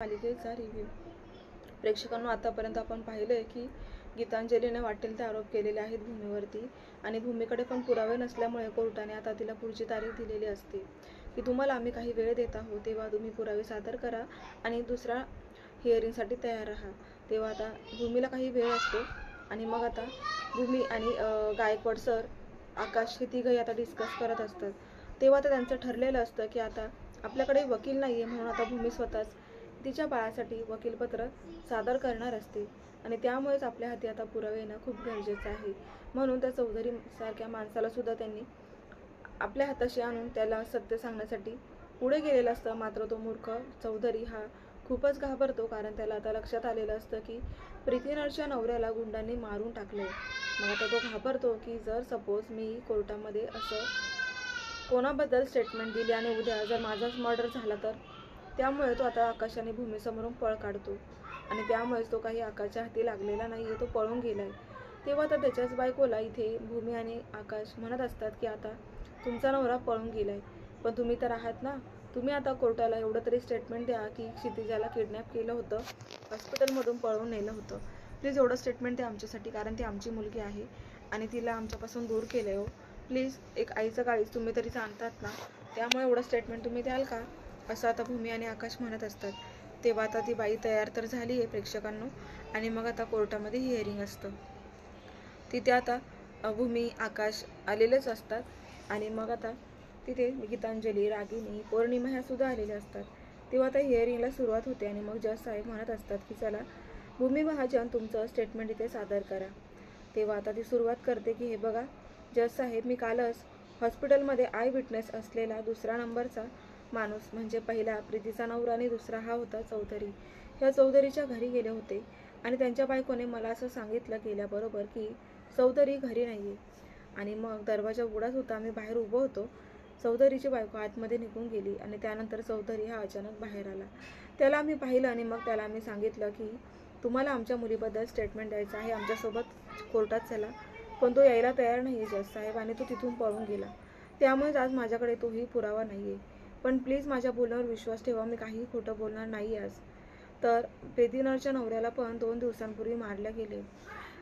मालिकेचा रिव्ह्यू. प्रेक्षकांनो, आतापर्यंत आपण पाहिलंय की गीतांजलीने वाटेल ते आरोप केलेले आहेत भूमीवरती आणि भूमीकडे पण पुरावे नसल्यामुळे कोर्टाने आता तिला पुढची तारीख दिलेली असते की तुम्हाला आम्ही काही वेळ देत आहोत, तेव्हा तुम्ही पुरावे सादर करा आणि दुसऱ्या हिअरिंगसाठी तयार राहा. तेव्हा आता भूमीला काही वेळ असतो आणि मग आता भूमी आणि गायकवाड सर, आकाश हे तिघंही आता डिस्कस करत असतात. तेव्हा आता त्यांचं ठरलेलं असतं की आता आपल्याकडे वकील नाही आहे, म्हणून आता भूमी स्वतःच तिच्या बाळासाठी वकीलपत्र सादर करणार असते आणि त्यामुळेच आपल्या हाती आता पुरावे येणं खूप गरजेचं आहे. म्हणून त्या चौधरी सारख्या माणसाला सुद्धा त्यांनी आपल्या हाताशी आणून त्याला सत्य सांगण्यासाठी पुढे गेलेलं असतं. मात्र तो मूर्ख चौधरी हा खूपच घाबरतो, कारण त्याला आता लक्षात आलेलं असतं की प्रीतीनरच्या नवऱ्याला गुंडांनी मारून टाकले. मग आता तो घाबरतो की जर सपोज मी कोर्टामध्ये असं कोणाबद्दल स्टेटमेंट दिली आणि उद्या जर माझाच मर्डर झाला तर. त्यामुळे तो आता आकाश आणि भूमीसमोरून पळ काढतो आणि त्यामुळेच तो काही आकाशच्या हाती लागलेला नाहीये, तो पळून गेलाय. तेव्हा आता त्याच्याच बायकोला इथे भूमी आणि आकाश म्हणत असतात की आता तुमचा नवरा पळून गेलाय, पण तुम्ही तर आहात ना, तुम्ही आता कोर्टाला एवढं तरी स्टेटमेंट द्या की क्षितिजाला किडनॅप केलं होतं, हॉस्पिटलमधून पळवून नेलं होतं. प्लीज एवढं स्टेटमेंट द्या आमच्यासाठी, कारण ती आमची मुलगी आहे आणि तिला आमच्यापासून दूर केलंय. हो प्लीज, एक आईचं काळीज तुम्ही तरी जाणतात ना, त्यामुळे एवढं स्टेटमेंट तुम्ही द्याल का, असं आता भूमी आणि आकाश म्हणत असतात. तेव्हा आता ती बाई तयार तर झाली आहे प्रेक्षकांनो आणि मग आता कोर्टामध्ये हिअरिंग असतं. तिथे आता भूमी, आकाश आलेलेच असतात आणि मग आता तिथे गीतांजली, रागिनी, पौर्णिमा ह्या सुद्धा आलेल्या असतात. तेव्हा आता हिअरिंगला सुरुवात होते आणि मग जज साहेब म्हणत असतात की चला भूमी महाजन, तुमचं स्टेटमेंट इथे सादर करा. तेव्हा आता ती सुरुवात करते की हे बघा जज साहेब, मी कालच हॉस्पिटलमध्ये आय विटनेस असलेला दुसरा नंबरचा माणूस, म्हणजे पहिला प्रीतीचा नवरा आणि दुसरा हा होता चौधरी, ह्या चौधरीच्या घरी गेले होते आणि त्यांच्या बायकोने मला असं सांगितलं गेल्याबरोबर की चौधरी घरी नाहीये. आणि मग दरवाजा उघडाच होता, आम्ही बाहेर उभं होतो. चौधरीची बायको आतमध्ये निघून गेली आणि त्यानंतर चौधरी हा अचानक बाहेर आला. त्याला आम्ही पाहिलं आणि मग त्याला आम्ही सांगितलं की तुम्हाला आमच्या मुलीबद्दल स्टेटमेंट द्यायचं आहे, आमच्यासोबत कोर्टात चला. पण तो यायला तयार नाही आहे जज साहेब आणि तो तिथून पळून गेला. त्यामुळेच आज माझ्याकडे तोही पुरावा नाही आहे. पण प्लीज माझ्या बोलण्यावर विश्वास ठेवा, मी काहीही खोटं बोलणार नाही आज. तर प्रीतीनरच्या नवऱ्याला पण 2 दिवसांपूर्वी मारले गेले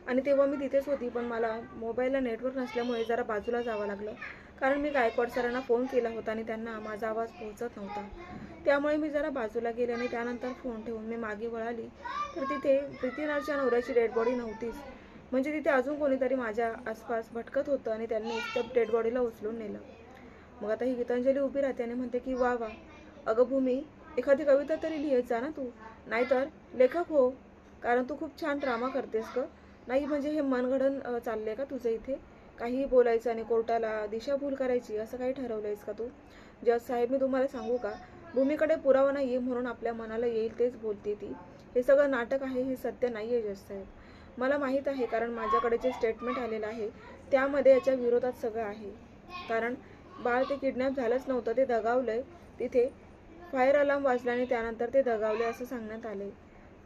आणि तेव्हा मी तिथेच होती, पण मला मोबाईलला नेटवर्क नसल्यामुळे जरा बाजूला जावं लागलं, कारण मी गायकवाड सरांना फोन केला होता आणि त्यांना माझा आवाज पोहोचत नव्हता. त्यामुळे मी जरा बाजूला गेले आणि त्यानंतर फोन ठेवून मी मागे वळाली तर तिथे प्रीतीनरच्या नवऱ्याची डेड बॉडी नव्हतीच. म्हणजे तिथे अजून कोणीतरी माझ्या आसपास भटकत होतं आणि त्यांनी त्या डेड बॉडीला उचलून नेलं. मग आता ही गीतांजली उभी राहते आणि म्हणते की वा वा, अगं भूमी, एखादी कविता तरी लिहित जा ना तू, नाहीतर लेखक हो, कारण तू खूप छान ड्रामा करतेस ग. नाही म्हणजे हे मनगढण चाललंय का तुझं इथे, काहीही बोलायचं आणि कोर्टाला दिशाभूल करायची, असं काही ठरवलंयस का तू? जज साहेब, मी तुम्हाला सांगू का, भूमीकडे पुरावा नाहीये म्हणून आपल्या मनाला येईल तेच बोलते ती. हे सगळं नाटक आहे, हे सत्य नाहीये जज साहेब. मला माहीत आहे, कारण माझ्याकडे जे स्टेटमेंट आलेलं आहे त्यामध्ये याच्या विरोधात सगळं आहे. कारण बाळ ते किडनॅप झालंच नव्हतं, ते दगावलंय. तिथे फायर अलार्म वाजला आणि त्यानंतर ते दगावले असं सांगण्यात आलंय.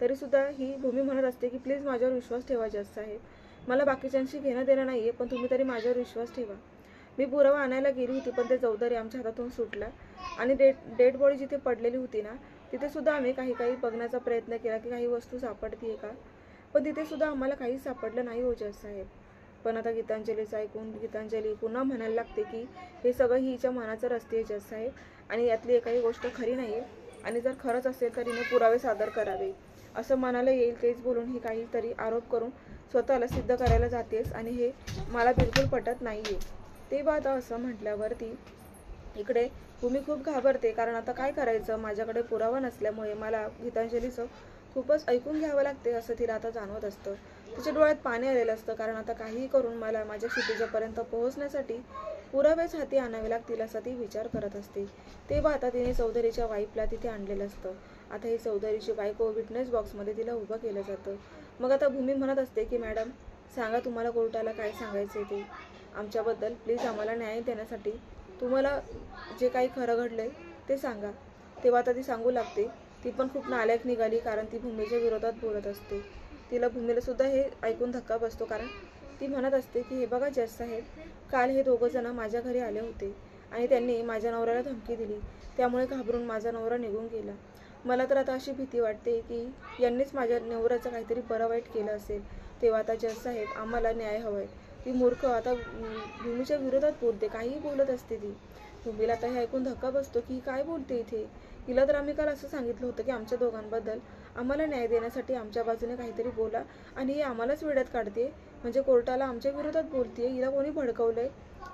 तरीसुद्धा ही भूमी म्हणत असते की प्लीज माझ्यावर विश्वास ठेवा जज साहेब, मला बाकीच्यांशी घेणं देणं नाही आहे, पण तुम्ही तरी माझ्यावर विश्वास ठेवा. मी पुरावा आणायला गेली होती, पण ते चौधरी आमच्या हातातून सुटला आणि डेड बॉडी जिथे पडलेली होती ना, तिथे सुद्धा आम्ही काही बघण्याचा प्रयत्न केला की काही वस्तू सापडतीये का, पण तिथे सुद्धा आम्हाला काहीच सापडलं नाही हो जज साहेब. पण आता गीतांजलीचं ऐकून गीतांजली पुन्हा म्हणायला लागते की हे सगळं हिच्या मनाचं रस्ते आहे जज साहेब आणि यातली एकही गोष्ट खरी नाही आहे, आणि जर खरंच असेल तर हिने पुरावे सादर करावे, असं मनाला येईल तेच बोलून ही काहीतरी आरोप करून स्वतःला सिद्ध करायला जातेस आणि हे मला बिलकुल पटत नाही आहे. तेव्हा आता असं म्हटल्यावरती इकडे भूमी खूप घाबरते, कारण आता काय करायचं, माझ्याकडे पुरावा नसल्यामुळे मला गीतांजलीचं खूपच ऐकून घ्यावं लागते असं तिला आता जाणवत असतं. तिच्या डोळ्यात पाणी आलेलं असतं, कारण आता काहीही करून मला माझ्या क्षितिजापर्यंत पोहोचण्यासाठी पुरावेच हाती आणावे लागतील असा ती विचार करत असते. तेव्हा आता तिने चौधरीच्या वाईफला तिथे आणलेलं असतं. आता ही चौधरीची बायको विटनेस बॉक्समध्ये तिला उभं केलं जातं. मग आता भूमी म्हणत असते की मॅडम सांगा, तुम्हाला कोर्टाला काय सांगायचं ते आमच्याबद्दल, प्लीज आम्हाला न्याय देण्यासाठी तुम्हाला जे काही खरं घडलंय ते सांगा. तेव्हा आता ती सांगू लागते. ती पण खूप नालायक निघाली, कारण ती भूमीच्या विरोधात बोलत असते. तिला भूमीला सुद्धा हे ऐकून धक्का बसतो, कारण ती म्हणत असते की हे बघा जज साहेब, काल हे दोघं जण माझ्या घरी आले होते आणि त्यांनी माझ्या नवऱ्याला धमकी दिली, त्यामुळे घाबरून माझा नवरा निघून गेला मला तर आता अशी भीती वाटते की यांनीच माझ्या नवऱ्याचं काहीतरी बरं वाईट केलं असेल. तेव्हा आता जज साहेब आम्हाला न्याय हवाय. ती मूर्ख आता भूमीच्या विरोधात बोलते, काहीही बोलत असते ती. भूमीला आता हे ऐकून धक्का बसतो की ही काय बोलते इथे. हिला तर आम्ही काल असं सांगितलं होतं की आमच्या दोघांबद्दल आम्हाला न्याय देण्यासाठी आमच्या बाजूने काहीतरी बोला, आणि ही आम्हालाच वेड्यात काढते. म्हणजे कोर्टाला आमच्या विरोधात बोलते. हिला कोणी भडकवलंय.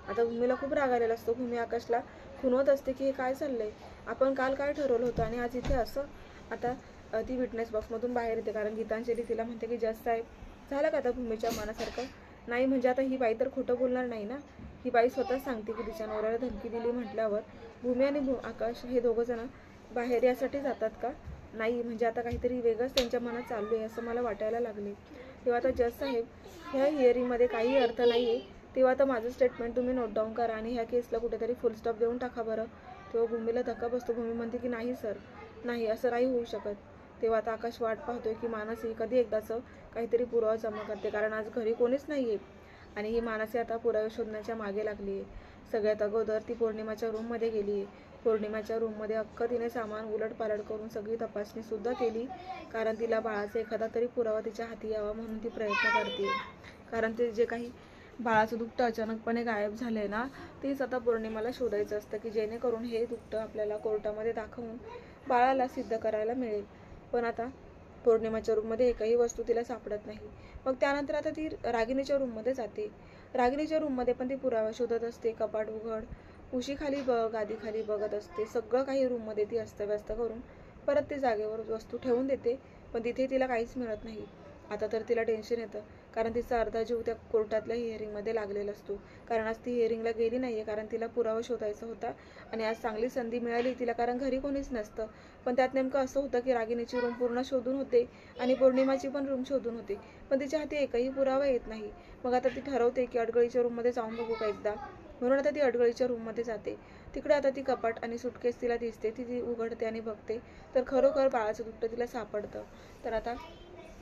आता भूमीला खूप राग आलेला असतो. भूमी आकाशला खुणवत असते की हे काय चाललंय, आपण काल काय ठरवलं होतं आणि आज इथे असं. आता ती विटनेस बॉक्समधून बाहेर येते, कारण गीतांजली तिला म्हणते की जज साहेब झालं का आता भूमीच्या मनासारखं. नाही म्हणजे आता ही बाई तर खोटं बोलणार नाही ना. ही बाई स्वतःच सांगते की तिच्या नवऱ्याला धमकी दिली म्हटल्यावर भूमी आणि आकाश हे दोघं जण बाहेर यासाठी जातात का. नाही म्हणजे आता काहीतरी वेगळंच त्यांच्या मनात चालू आहे असं मला वाटायला लागले. तेव्हा आता जज साहेब ह्या हिअरिंगमध्ये काही अर्थ नाही आहे. तेव्हा आता माझं स्टेटमेंट तुम्ही नोट डाऊन करा आणि ह्या केसला कुठेतरी फुल स्टॉप देऊन टाका बरं. तेव्हा भूमीला धक्का बसतो. भूमी म्हणते की नाही सर, नाही असं नाही होऊ शकत. तेव्हा आता आकाश वाट पाहतोय की मानसी कधी एकदाचं काहीतरी पुरावा जमा करते, कारण आज घरी कोणीच नाही आहे आणि ही मानसी आता पुरावे शोधण्याच्या मागे लागली आहे. सगळ्यात अगोदर ती पौर्णिमाच्या रूममध्ये गेली आहे. पौर्णिमाच्या रूममध्ये अख्खं तिने सामान उलटपालट करून सगळी तपासणीसुद्धा केली, कारण तिला बाळाचा एखादा तरी पुरावा तिच्या हाती यावा म्हणून ती प्रयत्न करते. कारण ते जे काही बाळाचं दुपटं अचानकपणे गायब झालंय ना, तेच आता पौर्णिमाला शोधायचं असतं की जेणेकरून हे दुपटं आपल्याला कोर्टामध्ये दाखवून बाळाला सिद्ध करायला मिळेल. पण आता पौर्णिमाच्या रूममध्ये एकही वस्तू तिला सापडत नाही. मग त्यानंतर आता ती रागिणीच्या रूममध्ये जाते. रागिणीच्या रूममध्ये पण ती पुरावा शोधत असते. कपाट उघड, उशीखाली बघ, गादीखाली बघत असते. सगळं काही रूममध्ये ती अस्तव्यस्त करून परत ती जागेवर वस्तू ठेवून देते, पण तिथे तिला काहीच मिळत नाही. आता तर तिला टेन्शन येतं, कारण तिचा अर्धा जीव त्या कोर्टातल्या हिअरिंगमध्ये लागलेला असतो. कारण आज ती हिअरिंगला गेली नाहीये, कारण तिला पुरावा शोधायचा होता आणि आज चांगली संधी मिळाली तिला, कारण घरी कोणीच नसतं. पण त्यात नेमकं असं होतं की रागिणीची रूम पूर्ण शोधून होते आणि पौर्णिमाची पण रूम शोधून होते, पण तिच्या हाती एकही पुरावा येत नाही. मग आता ती ठरवते की अडगळीच्या रूममध्ये जाऊन बघू का एकदा, म्हणून आता ती अडगळीच्या रूममध्ये जाते. तिकडे आता ती कपाट आणि सुटकेस तिला दिसते. ती उघडते आणि बघते तर खरोखर बाळाचं दुपटं तिला सापडतं. तर आता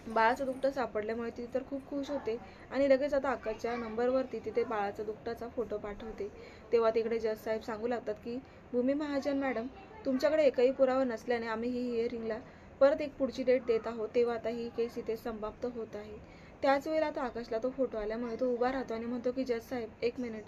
बाळाचं दुपटं सापडल्यामुळे ती तर खूप खुश होते आणि लगेच आता आकाशच्या नंबरवरती तिथे बाळाचं दुपटाचा फोटो पाठवते. तेव्हा तिकडे जज साहेब सांगू लागतात की भूमी महाजन मॅडम, तुमच्याकडे एकही पुरावा नसल्याने आम्ही ही हिअरिंगला परत एक पुढची डेट देत आहोत. तेव्हा आता ही केस इथे समाप्त होत आहे. त्याच वेळेला आता आकाशला तो फोटो आल्यामुळे तो उभा राहतो आणि म्हणतो की जज साहेब एक मिनिट.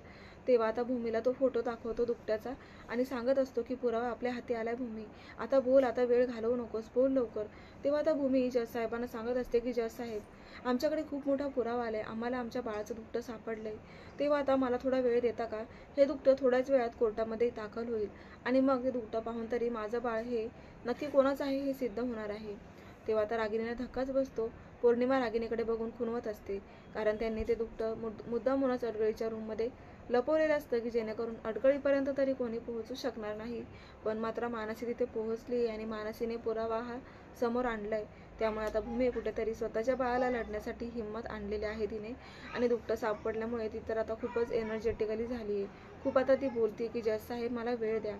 तेव्हा आता भूमीला तो फोटो दाखवतो दुपट्याचा आणि सांगत असतो की पुरावा आपल्या हाती आलाय भूमी, आता बोल, आता वेळ घालवू नकोस, बोल लवकर. तेव्हा आता भूमी जज साहेबांना सांगत असते की जज साहेब आमच्याकडे खूप मोठा पुरावा आलाय, आम्हाला आमच्या बाळाचं दुपटं सापडलंय. तेव्हा आता मला थोडा वेळ देता का. हे दुपटं थोड्याच वेळात कोर्टामध्ये दाखल होईल आणि मग हे दुपटं पाहून तरी माझं बाळ हे नक्की कोणाचं आहे हे सिद्ध होणार आहे. तेव्हा आता रागिणीला धक्काच बसतो. पौर्णिमा रागिणीकडे बघून खुणवत असते, कारण त्यांनी ते दुपटं मुद्दामूनच अडगळीच्या रूममध्ये लपवलेलं असतं की जेणेकरून अडगळीपर्यंत तरी कोणी पोहोचू शकणार नाही. पण मात्र मानसी तिथे पोहोचली आणि मानसीने पुरावा हा समोर आणलाय. त्यामुळे आता भूमी कुठेतरी स्वतःच्या बाळाला लढण्यासाठी हिंमत आणलेली आहे तिने, आणि दुपटं सापडल्यामुळे ती तर आता खूपच एनर्जेटिकली झाली आहे. खूप आता ती बोलते की जज साहेब मला वेळ द्या,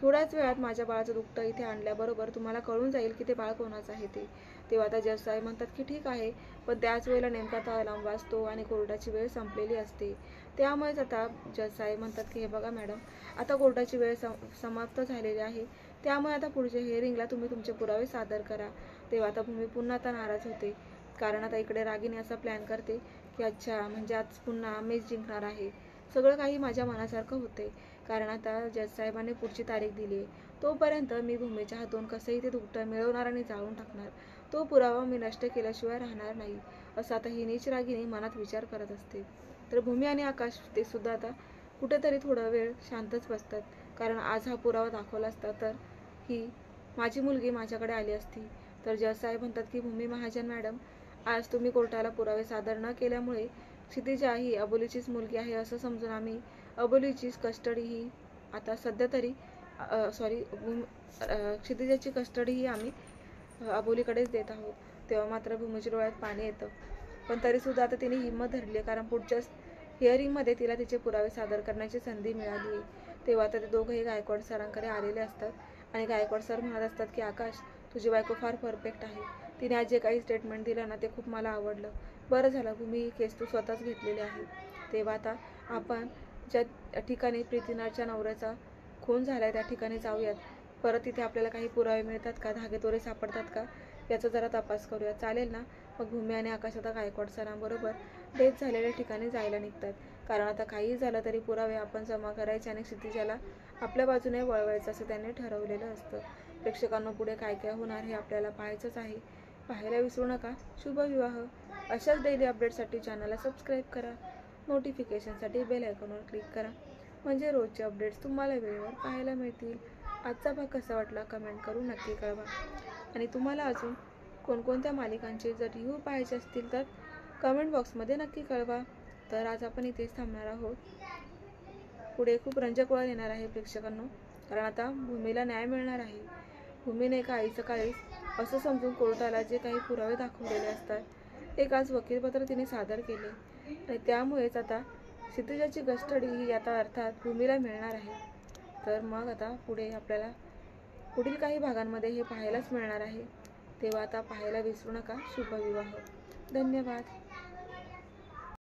थोड्याच वेळात माझ्या बाळाचं दुपटं इथे आणल्याबरोबर तुम्हाला कळून जाईल की ते बाळ कोणाचं आहे ते. तेव्हा आता जज साहेब म्हणतात की ठीक आहे, पण त्याच वेळेला नेमका तो अलार्म वाजतो आणि कोर्टाची वेळ संपलेली असते. त्यामुळेच आता जज साहेब म्हणतात की हे बघा मॅडम, आता कोर्टाची वेळ समाप्त झालेली आहे, त्यामुळे आता पुढच्या हिअरिंगला तुम्ही तुमचे पुरावे सादर करा. तेव्हा आता भूमी पुन्हा आता नाराज होते, कारण आता इकडे रागिनी असा प्लॅन करते की अच्छा म्हणजे आज पुन्हा मीच जिंकणार आहे. सगळं काही माझ्या मनासारखं होते, कारण आता जज साहेबांनी पुढची तारीख दिली आहे. तोपर्यंत मी भूमीच्या हातून कसंही ते दुपटं मिळवणार आणि जाळून टाकणार. तो पुरावा मी नष्ट केल्याशिवाय राहणार नाही, असं आता ही नीच रागिनी मनात विचार करत असते. तर भूमी आणि आकाश ते सुद्धा आता कुठेतरी थोडा वेळ शांतच बसतात, कारण आज हा पुरावा दाखवला असता तर ही माझी मुलगी माझ्याकडे आली असती. तर जज साहेब म्हणतात की भूमी महाजन मॅडम, आज तुम्ही कोर्टाला पुरावे सादर न केल्यामुळे क्षितिजा ही अबोलीचीच मुलगी आहे असं समजून आम्ही अबोलीचीच कस्टडी ही आता सध्या तरी क्षितिजाची कस्टडी ही आम्ही अबोलीकडेच देत आहोत. तेव्हा मात्र भूमीच्या डोळ्यात पाणी येतं, पण तरीसुद्धा आता तिने हिंमत धरली आहे, कारण पुढच्या हिअरिंगमध्ये तिला तिचे पुरावे सादर करण्याची संधी मिळाली आहे. तेव्हा आता ते दोघंही गायकवाड सरांकडे आलेले असतात आणि गायकवाड सर म्हणत असतात की आकाश, तुझी बायको फार परफेक्ट आहे, तिने आज जे काही स्टेटमेंट दिलं ना ते खूप मला आवडलं. बरं झालं भूमी, ही केस तू स्वतःच घेतलेली आहे. तेव्हा आता आपण ज्या ठिकाणी प्रीतीनाथच्या नवऱ्याचा खून झालाय त्या ठिकाणी जाऊयात. परत इथे आपल्याला काही पुरावे मिळतात का, धागेदोरे सापडतात का, याचा जरा तपास करूया, चालेल ना? मग भूमी आणि आकाश आता गायकवाड सरांबरोबर डेथ झालेल्या ठिकाणी जायला निघतात. कारण आता काहीही झालं तरी पुरावे आपण जमा करायचे आणि क्षितिजाला आपल्या बाजूने वळवायचं असं त्यांनी ठरवलेलं असतं. प्रेक्षकांना पुढे काय काय होणार हे आपल्याला पाहायचंच आहे. पाहायला विसरू नका. शुभविवाह. अशाच डेली अपडेटसाठी चॅनलला सबस्क्राईब करा. नोटिफिकेशनसाठी बेल आयकॉनवर क्लिक करा, म्हणजे रोजचे अपडेट्स तुम्हाला वेळेवर पाहायला मिळतील. आजचा भाग कसा वाटला कमेंट करून नक्की कळवा. आणि तुम्हाला अजून कोणकोणत्या मालिकांचे जर रिव्ह्यू पाहायचे असतील तर कमेंट बॉक्समध्ये नक्की कळवा. तर आज आपण इथेच थांबणार आहोत. पुढे खूप रंजक वळण येणार आहे प्रेक्षकांनो, कारण आता भूमीला न्याय मिळणार आहे. भूमीने एका आईचं काळीज असं समजून कोर्टाला जे काही पुरावे दाखवलेले असतात, एक आज वकीलपत्र तिने सादर केले आणि त्यामुळेच आता क्षितिजाची कस्टडी ही आता अर्थात भूमीला मिळणार आहे. तर मग आता पुढे आपल्याला पुढील काही भागांमध्ये हे पाहायलाच मिळणार आहे. तेव्हा आता पाहायला विसरू नका शुभविवाह. धन्यवाद.